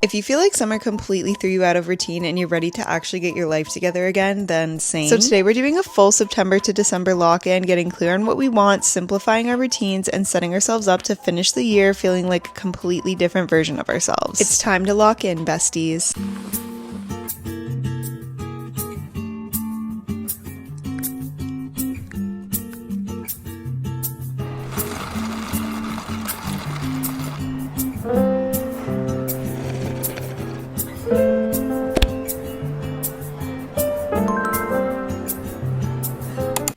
If you feel like summer completely threw you out of routine and you're ready to actually get your life together again, then same. So today we're doing a full September to December lock-in, getting clear on what we want, simplifying our routines, and setting ourselves up to finish the year feeling like a completely different version of ourselves. It's time to lock in, besties.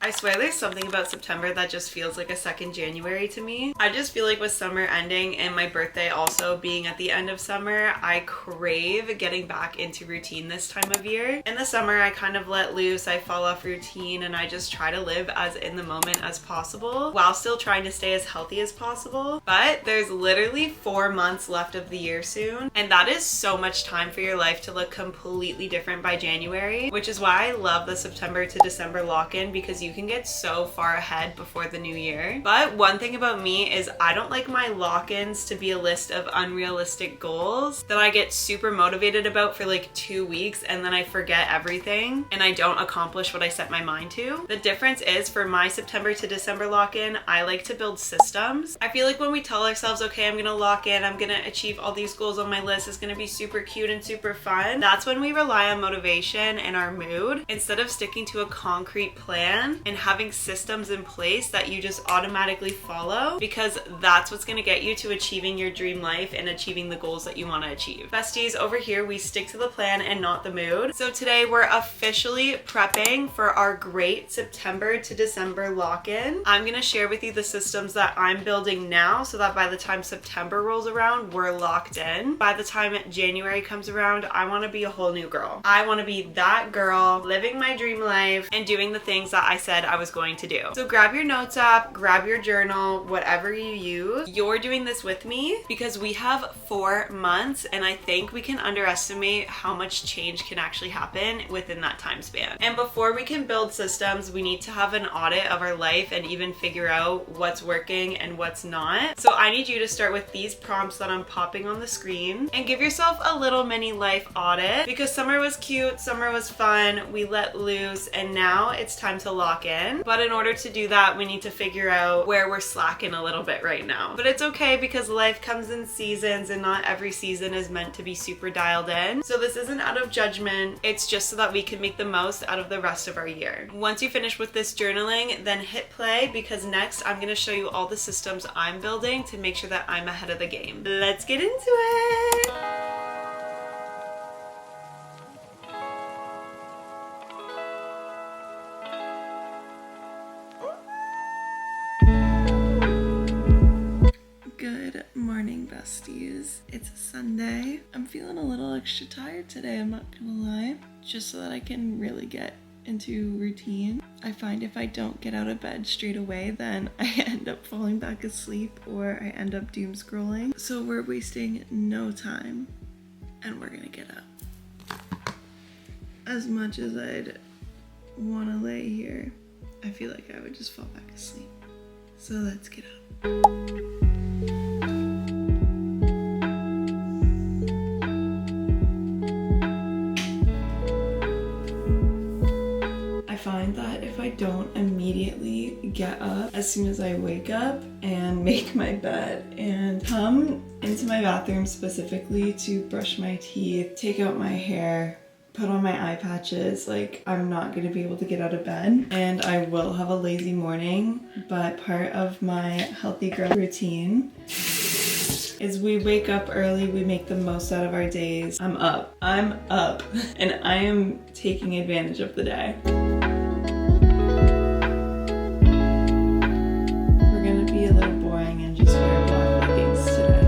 I swear there's something about September that just feels like a second January to me. I just feel like with summer ending and my birthday also being at the end of summer, I crave getting back into routine this time of year. In the summer, I kind of let loose, I fall off routine, and I just try to live as in the moment as possible while still trying to stay as healthy as possible. But there's literally 4 months left of the year soon, and that is so much time for your life to look completely different by January, which is why I love the September to December lock-in, because you can get so far ahead before the new year. But one thing about me is I don't like my lock-ins to be a list of unrealistic goals that I get super motivated about for like 2 weeks and then I forget everything and I don't accomplish what I set my mind to. The difference is for my September to December lock-in, I like to build systems. I feel like when we tell ourselves, okay, I'm gonna lock in, I'm gonna achieve all these goals on my list, it's gonna be super cute and super fun, that's when we rely on motivation and our mood instead of sticking to a concrete plan and having systems in place that you just automatically follow, because that's what's going to get you to achieving your dream life and achieving the goals that you want to achieve. Besties, over here we stick to the plan and not the mood. So today we're officially prepping for our great September to December lock-in. I'm going to share with you the systems that I'm building now so that by the time September rolls around, we're locked in. By the time January comes around, I want to be a whole new girl. I want to be that girl living my dream life and doing the things that I said I was going to do. So grab your notes app, grab your journal, whatever you use. You're doing this with me because we have 4 months and I think we can underestimate how much change can actually happen within that time span. And before we can build systems, we need to have an audit of our life and even figure out what's working and what's not. So I need you to start with these prompts that I'm popping on the screen and give yourself a little mini life audit, because summer was cute, summer was fun, we let loose, and now it's time to lock in. But in order to do that, we need to figure out where we're slacking a little bit right now. But it's okay because life comes in seasons and not every season is meant to be super dialed in. So this isn't out of judgment, it's just so that we can make the most out of the rest of our year. Once you finish with this journaling, then hit play, because next I'm gonna show you all the systems I'm building to make sure that I'm ahead of the game. Let's get into it! Good morning, besties. It's a Sunday. I'm feeling a little extra tired today, I'm not gonna lie. Just so that I can really get into routine. I find if I don't get out of bed straight away, then I end up falling back asleep or I end up doom scrolling. So we're wasting no time and we're gonna get up. As much as I'd wanna lay here, I feel like I would just fall back asleep. So let's get up. Find that if I don't immediately get up as soon as I wake up and make my bed and come into my bathroom specifically to brush my teeth, take out my hair, put on my eye patches, like I'm not gonna be able to get out of bed and I will have a lazy morning. But part of my healthy girl routine is we wake up early, we make the most out of our days. I'm up, and I am taking advantage of the day. Be a little boring and just wear black leggings today.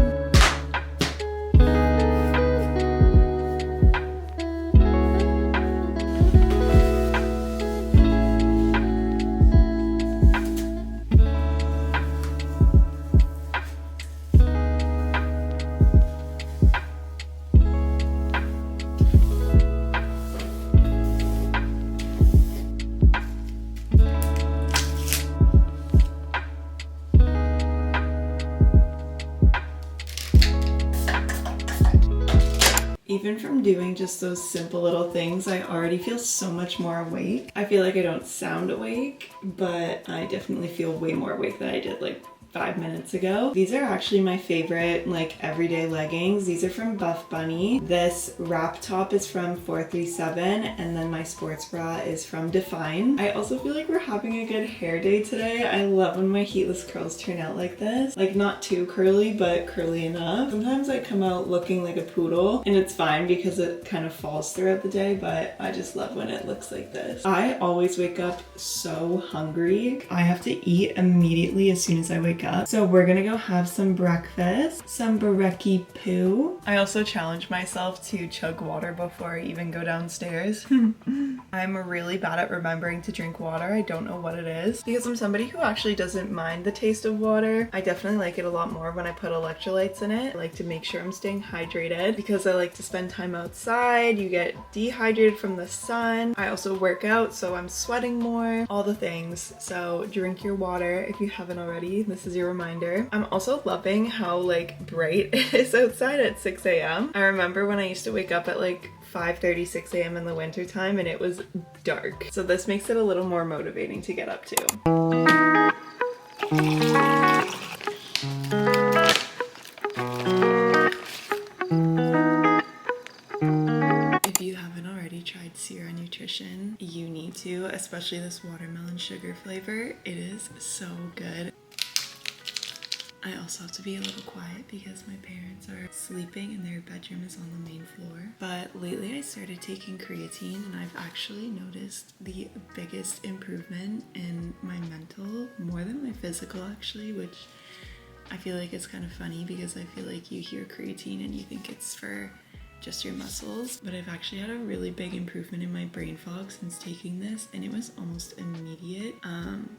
Even from doing just those simple little things, I already feel so much more awake. I feel like I don't sound awake, but I definitely feel way more awake than I did like 5 minutes ago. These are actually my favorite like everyday leggings. These are from Buff Bunny. This wrap top is from 437 and then my sports bra is from Define. I also feel like we're having a good hair day today. I love when my heatless curls turn out like this. Like not too curly, but curly enough. Sometimes I come out looking like a poodle and it's fine because it kind of falls throughout the day, but I just love when it looks like this. I always wake up so hungry. I have to eat immediately as soon as I wake up. So we're gonna go have some breakfast, some brekkie poo. I also challenged myself to chug water before I even go downstairs. I'm really bad at remembering to drink water. I don't know what it is because I'm somebody who actually doesn't mind the taste of water. I definitely like it a lot more when I put electrolytes in it. I like to make sure I'm staying hydrated because I like to spend time outside. You get dehydrated from the sun. I also work out, so I'm sweating more, all the things. So drink your water if you haven't already. This is your reminder. I'm also loving how like bright it is outside at 6 a.m. I remember when I used to wake up at like 5:30, 6 a.m. in the winter time and it was dark. So this makes it a little more motivating to get up to. If you haven't already tried Sierra Nutrition, you need to, especially this watermelon sugar flavor. It is so good. I also have to be a little quiet because my parents are sleeping and their bedroom is on the main floor. But lately I started taking creatine and I've actually noticed the biggest improvement in my mental, more than my physical actually, which I feel like is kind of funny because I feel like you hear creatine and you think it's for just your muscles, but I've actually had a really big improvement in my brain fog since taking this and it was almost immediate.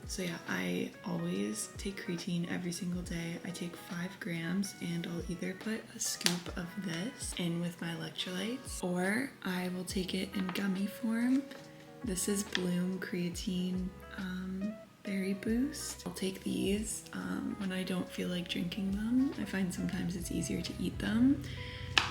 So yeah, I always take creatine every single day. I take 5 grams and I'll either put a scoop of this in with my electrolytes or I will take it in gummy form. This is Bloom Creatine Berry Boost. I'll take these when I don't feel like drinking them. I find sometimes it's easier to eat them.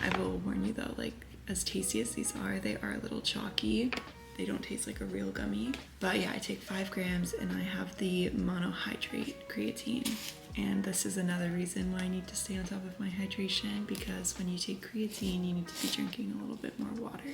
I will warn you though, like as tasty as these are, they are a little chalky. They don't taste like a real gummy. But yeah, I take 5 grams and I have the monohydrate creatine. And this is another reason why I need to stay on top of my hydration because when you take creatine, you need to be drinking a little bit more water.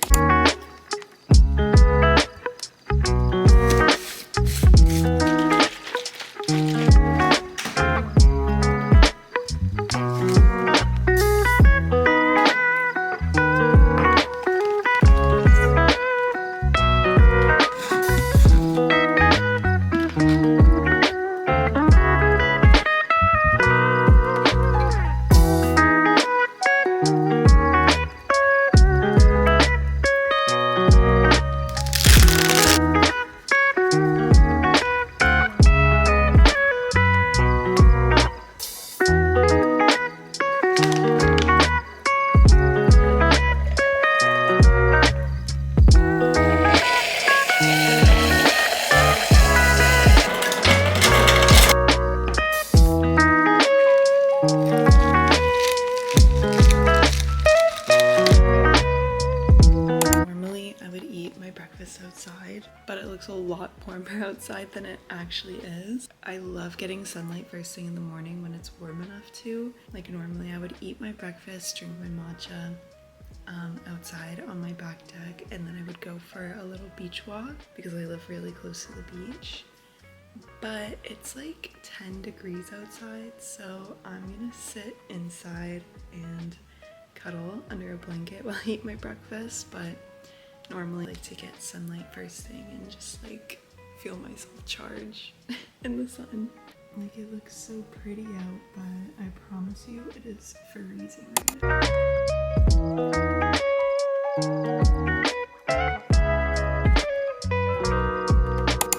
Outside, but it looks a lot warmer outside than it actually is. I love getting sunlight first thing in the morning when it's warm enough to. Like normally I would eat my breakfast, drink my matcha outside on my back deck, and then I would go for a little beach walk because I live really close to the beach. But it's like 10 degrees outside, so I'm gonna sit inside and cuddle under a blanket while I eat my breakfast, but normally I like to get sunlight first thing and just like feel myself charge in the sun. Like it looks so pretty out, but I promise you it is freezing right now.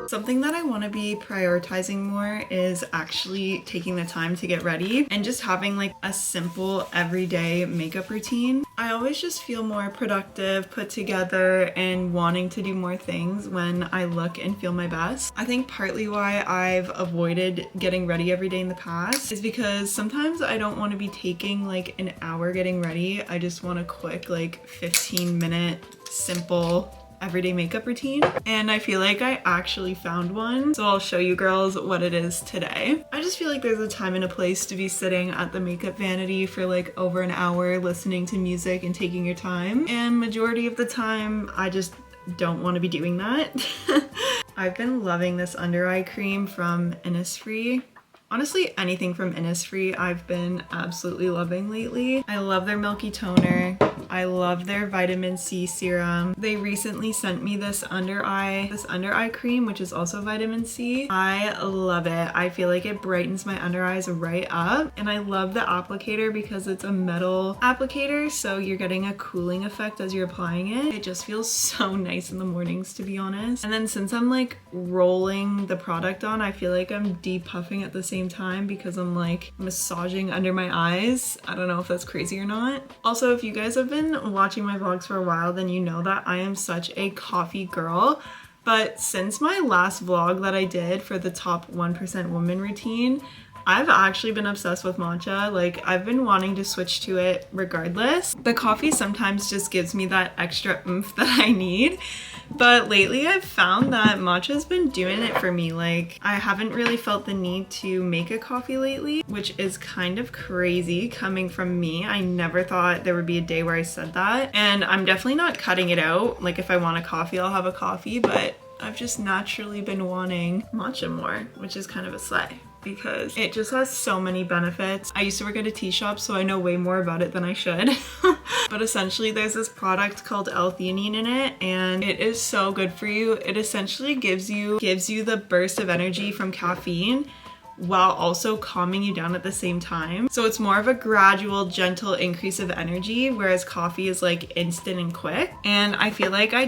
Something that I want want to be prioritizing more is actually taking the time to get ready and just having like a simple everyday makeup routine. I always just feel more productive, put together, and wanting to do more things when I look and feel my best. I think partly why I've avoided getting ready every day in the past is because sometimes I don't want to be taking like an hour getting ready. I just want a quick like 15-minute simple everyday makeup routine, and I feel like I actually found one, so I'll show you girls what it is today. I just feel like there's a time and a place to be sitting at the makeup vanity for like over an hour listening to music and taking your time, and majority of the time I just don't want to be doing that. I've been loving this under eye cream from Innisfree. Honestly, anything from Innisfree I've been absolutely loving lately. I love their milky toner. I love their vitamin C serum. They recently sent me this under eye cream, which is also vitamin C. I love it. I feel like it brightens my under eyes right up. And I love the applicator because it's a metal applicator, so you're getting a cooling effect as you're applying it. It just feels so nice in the mornings, to be honest. And then since I'm like rolling the product on, I feel like I'm depuffing at the same time because I'm like massaging under my eyes. I don't know if that's crazy or not. Also, if you guys have been watching my vlogs for a while, then you know that I am such a coffee girl. But since my last vlog that I did for the top 1% woman routine, I've actually been obsessed with matcha. Like, I've been wanting to switch to it regardless. The coffee sometimes just gives me that extra oomph that I need. But lately I've found that matcha's been doing it for me. Like, I haven't really felt the need to make a coffee lately, which is kind of crazy coming from me. I never thought there would be a day where I said that. And I'm definitely not cutting it out. Like, if I want a coffee, I'll have a coffee, but I've just naturally been wanting matcha more, which is kind of a slay, because it just has so many benefits. I used to work at a tea shop, so I know way more about it than I should. But essentially there's this product called L-theanine in it, and it is so good for you. It essentially gives you the burst of energy from caffeine while also calming you down at the same time. So it's more of a gradual, gentle increase of energy, whereas coffee is like instant and quick. And I feel like I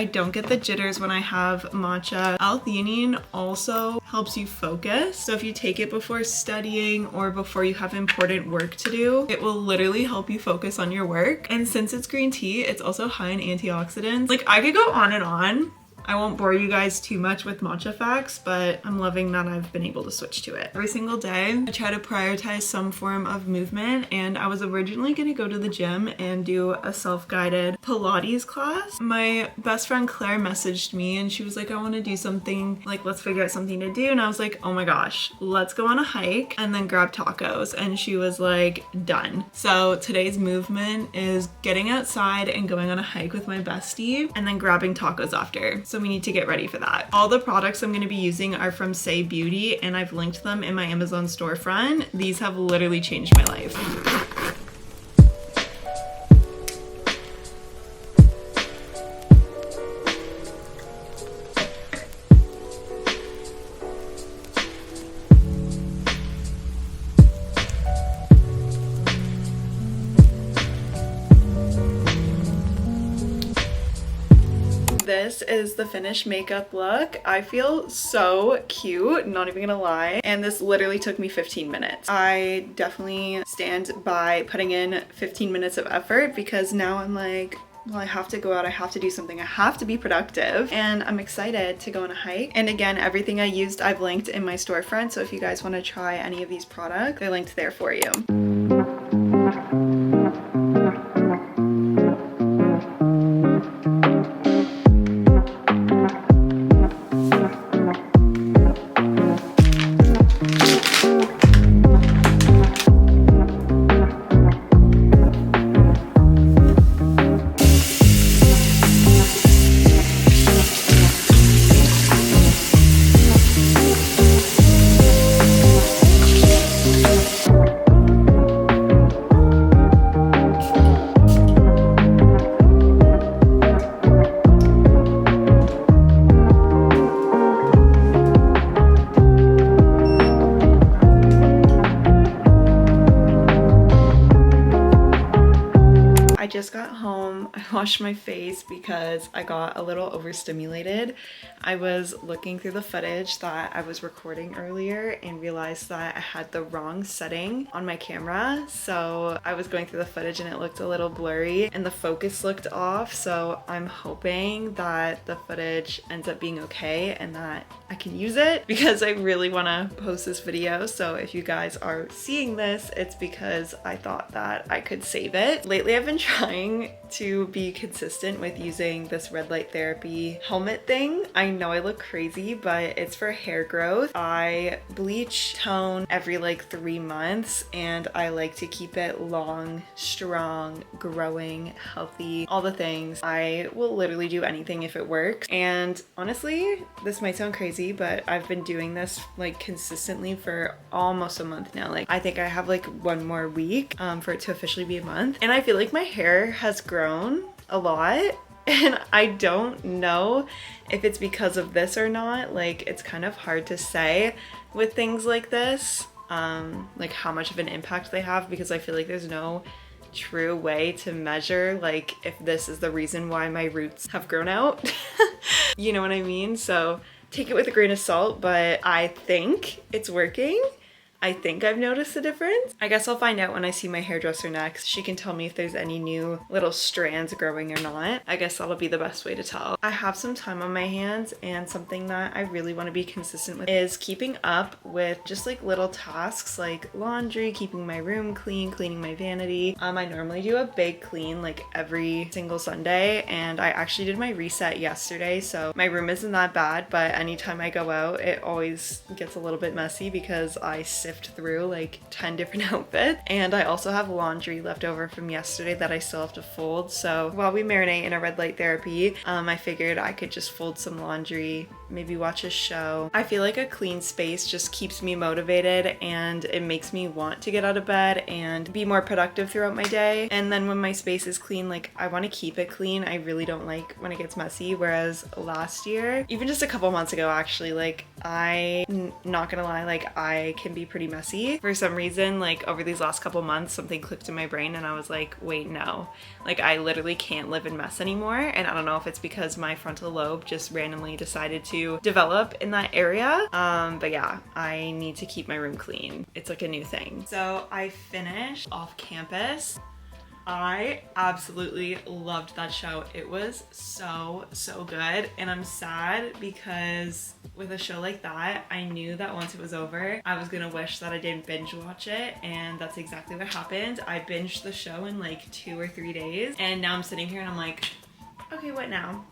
don't get the jitters when I have matcha. L-theanine also helps you focus. So if you take it before studying or before you have important work to do, it will literally help you focus on your work. And since it's green tea, it's also high in antioxidants. Like, I could go on and on. I won't bore you guys too much with matcha facts, but I'm loving that I've been able to switch to it. Every single day, I try to prioritize some form of movement, and I was originally gonna go to the gym and do a self-guided Pilates class. My best friend Claire messaged me and she was like, I wanna do something, like, let's figure out something to do. And I was like, oh my gosh, let's go on a hike and then grab tacos. And she was like, done. So today's movement is getting outside and going on a hike with my bestie and then grabbing tacos after. So we need to get ready for that. All the products I'm going to be using are from Say Beauty, and I've linked them in my Amazon storefront. These have literally changed my life. This is the finished makeup look. I feel so cute, not even gonna lie. And this literally took me 15 minutes. I definitely stand by putting in 15 minutes of effort because now I'm like, well, I have to go out, I have to do something, I have to be productive, and I'm excited to go on a hike. And again, everything I used I've linked in my storefront, so if you guys want to try any of these products, they're linked there for you. home. I washed my face because I got a little overstimulated. I was looking through the footage that I was recording earlier and realized that I had the wrong setting on my camera. So I was going through the footage and it looked a little blurry and the focus looked off. So I'm hoping that the footage ends up being okay and that I can use it because I really want to post this video. So if you guys are seeing this, it's because I thought that I could save it. Lately I've been trying to be consistent with using this red light therapy helmet thing. I know I look crazy, but it's for hair growth. I bleach tone every like 3 months and I like to keep it long, strong, growing, healthy, all the things. I will literally do anything if it works. And honestly, this might sound crazy, but I've been doing this like consistently for almost a month now. Like I think I have like 1 more week for it to officially be a month. And I feel like my hair has grown a lot. And I don't know if it's because of this or not. Like it's kind of hard to say with things like this, like how much of an impact they have, because I feel like there's no true way to measure like if this is the reason why my roots have grown out. You know what I mean? So take it with a grain of salt, but I think it's working. I think I've noticed a difference. I guess I'll find out when I see my hairdresser next. She can tell me if there's any new little strands growing or not. I guess that'll be the best way to tell. I have some time on my hands, and something that I really want to be consistent with is keeping up with just like little tasks like laundry, keeping my room clean, cleaning my vanity. I normally do a big clean like every single Sunday, and I actually did my reset yesterday, so my room isn't that bad, but anytime I go out, it always gets a little bit messy because I sift through like 10 different outfits, and I also have laundry left over from yesterday that I still have to fold. So while we marinate in a red light therapy, I figured I could just fold some laundry, maybe watch a show. I feel like a clean space just keeps me motivated and it makes me want to get out of bed and be more productive throughout my day. And then when my space is clean, like I want to keep it clean. I really don't like when it gets messy. Whereas last year, even just a couple months ago actually, like not gonna lie, like I can be pretty messy. For some reason, like over these last couple months, something clicked in my brain and I was like, wait, no. Like I literally can't live in mess anymore. And I don't know if it's because my frontal lobe just randomly decided to develop in that area. But yeah, I need to keep my room clean. It's like a new thing. So I finished Off Campus. I absolutely loved that show. It was so good, and I'm sad because with a show like that, I knew that once it was over, I was gonna wish that I didn't binge watch it, and that's exactly what happened. I binged the show in like 2 or 3 days, and now I'm sitting here and I'm like, okay, what now?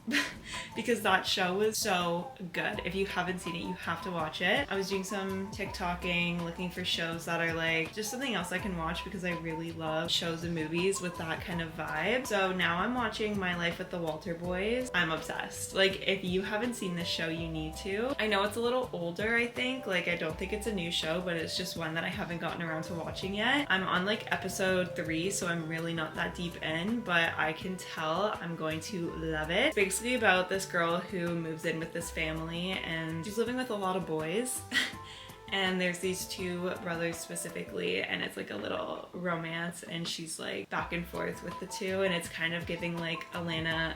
Because that show was so good. If you haven't seen it, you have to watch it. I was doing some TikToking, looking for shows that are like just something else I can watch because I really love shows and movies with that kind of vibe. So now I'm watching My Life with the Walter Boys. I'm obsessed. Like if you haven't seen this show, you need to. I know it's a little older, I think. Like I don't think it's a new show, but it's just one that I haven't gotten around to watching yet. I'm on like episode 3, so I'm really not that deep in, but I can tell I'm going to love it. It's basically about this girl who moves in with this family and she's living with a lot of boys. And there's these 2 brothers specifically, and it's like a little romance, and she's like back and forth with the 2, and it's kind of giving like Elena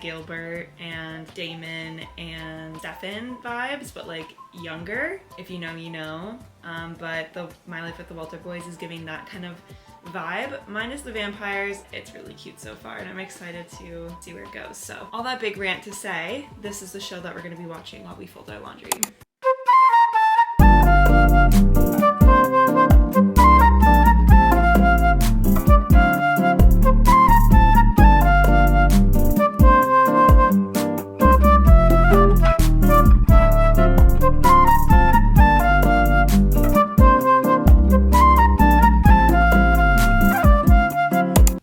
Gilbert and Damon and Stefan vibes, but like younger. If you know, you know. But the My Life with the Walter Boys is giving that kind of vibe, minus the vampires. It's really cute so far, and I'm excited to see where it goes. So all that big rant to say, this is the show that we're going to be watching while we fold our laundry.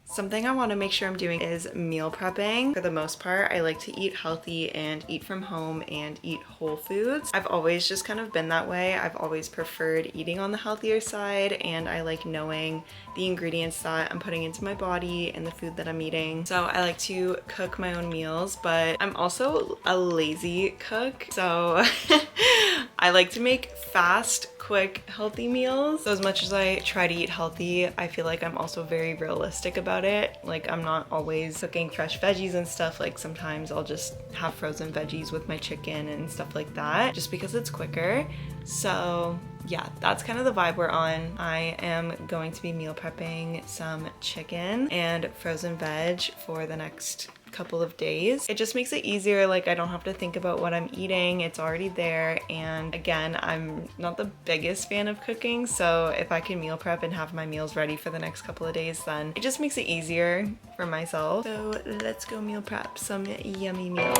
Something I want to make sure I'm doing is meal prepping. For the most part, I like to eat healthy and eat from home and eat whole foods. I've always just kind of been that way. I've always preferred eating on the healthier side, and I like knowing the ingredients that I'm putting into my body and the food that I'm eating. So I like to cook my own meals, but I'm also a lazy cook. So I like to make fast, quick, healthy meals. So as much as I try to eat healthy, I feel like I'm also very realistic about it. Like I'm not always cooking fresh veggies and stuff. Like sometimes I'll just have frozen veggies with my chicken and stuff like that, just because it's quicker. So yeah, that's kind of the vibe we're on. I am going to be meal prepping some chicken and frozen veg for the next couple of days. It just makes it easier. Like I don't have to think about what I'm eating. It's already there. And again, I'm not the biggest fan of cooking, so if I can meal prep and have my meals ready for the next couple of days, then it just makes it easier for myself. So let's go meal prep some yummy meals.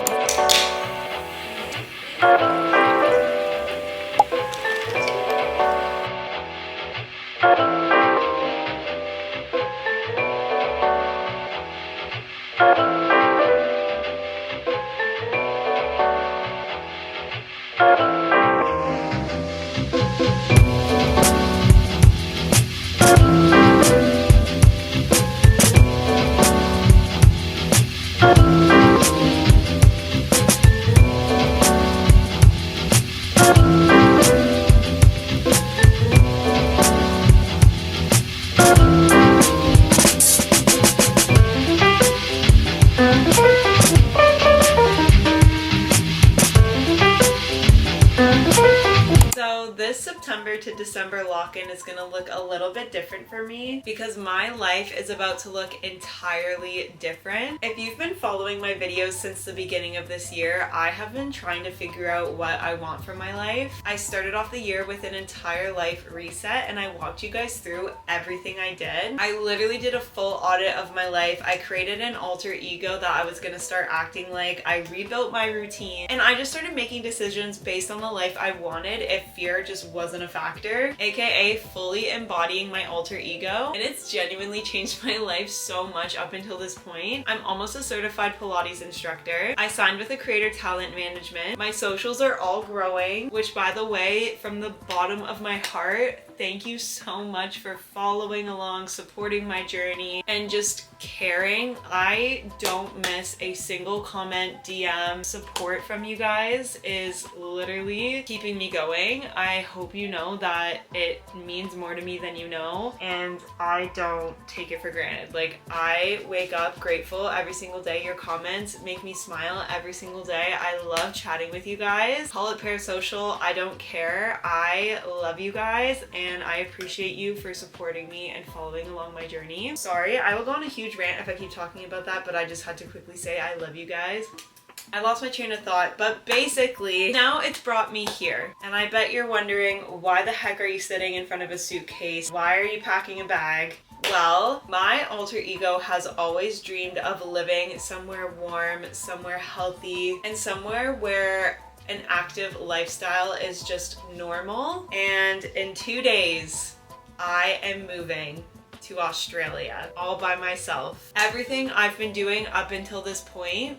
September to December lock-in is gonna look a little bit different for me because my life is about to look entirely different. If you've been following my videos since the beginning of this year, I have been trying to figure out what I want for my life. I started off the year with an entire life reset and I walked you guys through everything I did. I literally did a full audit of my life. I created an alter ego that I was gonna start acting like. I rebuilt my routine and I just started making decisions based on the life I wanted if fear just wasn't a factor, aka fully embodying my alter ego. And it's genuinely changed my life so much up until this point. I'm almost a certified Pilates instructor. I signed with a creator talent management. My socials are all growing, which by the way, from the bottom of my heart, thank you so much for following along, supporting my journey, and just caring. I don't miss a single comment, DM. Support from you guys is literally keeping me going. I hope you know that it means more to me than you know, and I don't take it for granted. Like, I wake up grateful every single day. Your comments make me smile every single day. I love chatting with you guys. Call it parasocial, I don't care. I love you guys and I appreciate you for supporting me and following along my journey. Sorry, I will go on a huge rant if I keep talking about that, but I just had to quickly say I love you guys. I lost my train of thought, but basically now it's brought me here. And I bet you're wondering, why the heck are you sitting in front of a suitcase? Why are you packing a bag? Well, my alter ego has always dreamed of living somewhere warm, somewhere healthy, and somewhere where an active lifestyle is just normal. And in 2 days, I am moving to Australia all by myself. Everything I've been doing up until this point,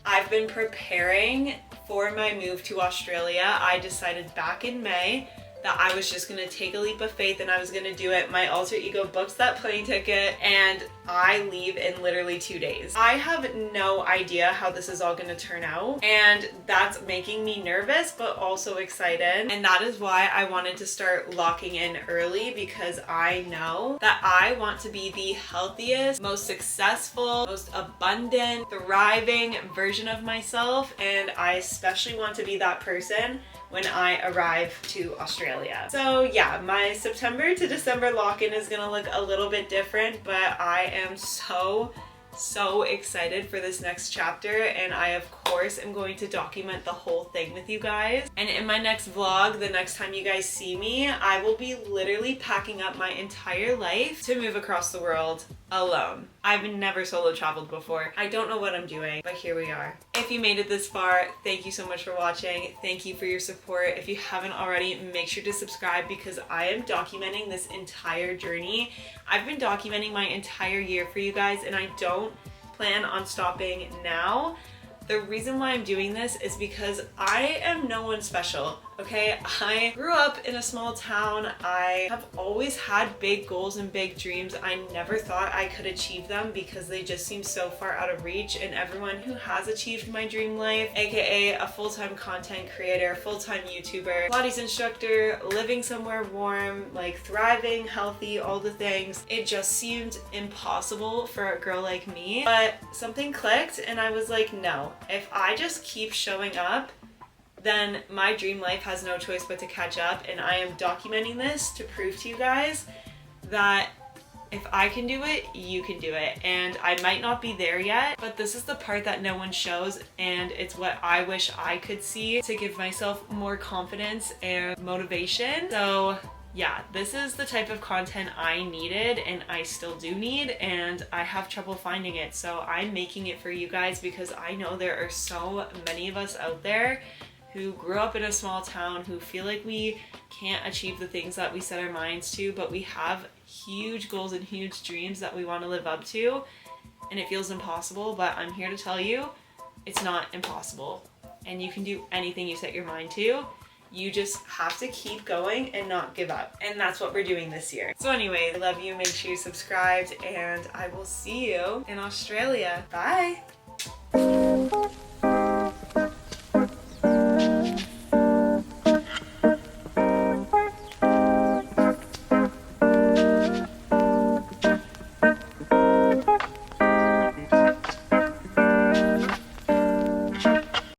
I've been preparing for my move to Australia. I decided back in May that I was just gonna take a leap of faith and I was gonna do it. My alter ego books that plane ticket and I leave in literally 2 days. I have no idea how this is all gonna turn out, and that's making me nervous but also excited. And that is why I wanted to start locking in early, because I know that I want to be the healthiest, most successful, most abundant, thriving version of myself, and I especially want to be that person when I arrive to Australia. So yeah, my September to December lock-in is gonna look a little bit different, but I am so excited for this next chapter, and I of course am going to document the whole thing with you guys. And in my next vlog, the next time you guys see me, I will be literally packing up my entire life to move across the world alone. I've never solo traveled before. I don't know what I'm doing, but here we are. If you made it this far, thank you so much for watching. Thank you for your support. If you haven't already, make sure to subscribe because I am documenting this entire journey. I've been documenting my entire year for you guys and I don't plan on stopping now. The reason why I'm doing this is because I am no one special. Okay, I grew up in a small town. I have always had big goals and big dreams. I never thought I could achieve them because they just seem so far out of reach, and everyone who has achieved my dream life, aka a full-time content creator, full-time YouTuber, Pilates instructor, living somewhere warm, like thriving, healthy, all the things, it just seemed impossible for a girl like me. But something clicked and I was like, no, if I just keep showing up, then my dream life has no choice but to catch up, and I am documenting this to prove to you guys that if I can do it, you can do it. And I might not be there yet, but this is the part that no one shows, and it's what I wish I could see to give myself more confidence and motivation. So yeah, this is the type of content I needed and I still do need, and I have trouble finding it. So I'm making it for you guys because I know there are so many of us out there who grew up in a small town, who feel like we can't achieve the things that we set our minds to, but we have huge goals and huge dreams that we want to live up to, and it feels impossible. But I'm here to tell you, it's not impossible, and you can do anything you set your mind to. You just have to keep going and not give up, and that's what we're doing this year. So anyway, I love you, make sure you subscribed, and I will see you in Australia. Bye!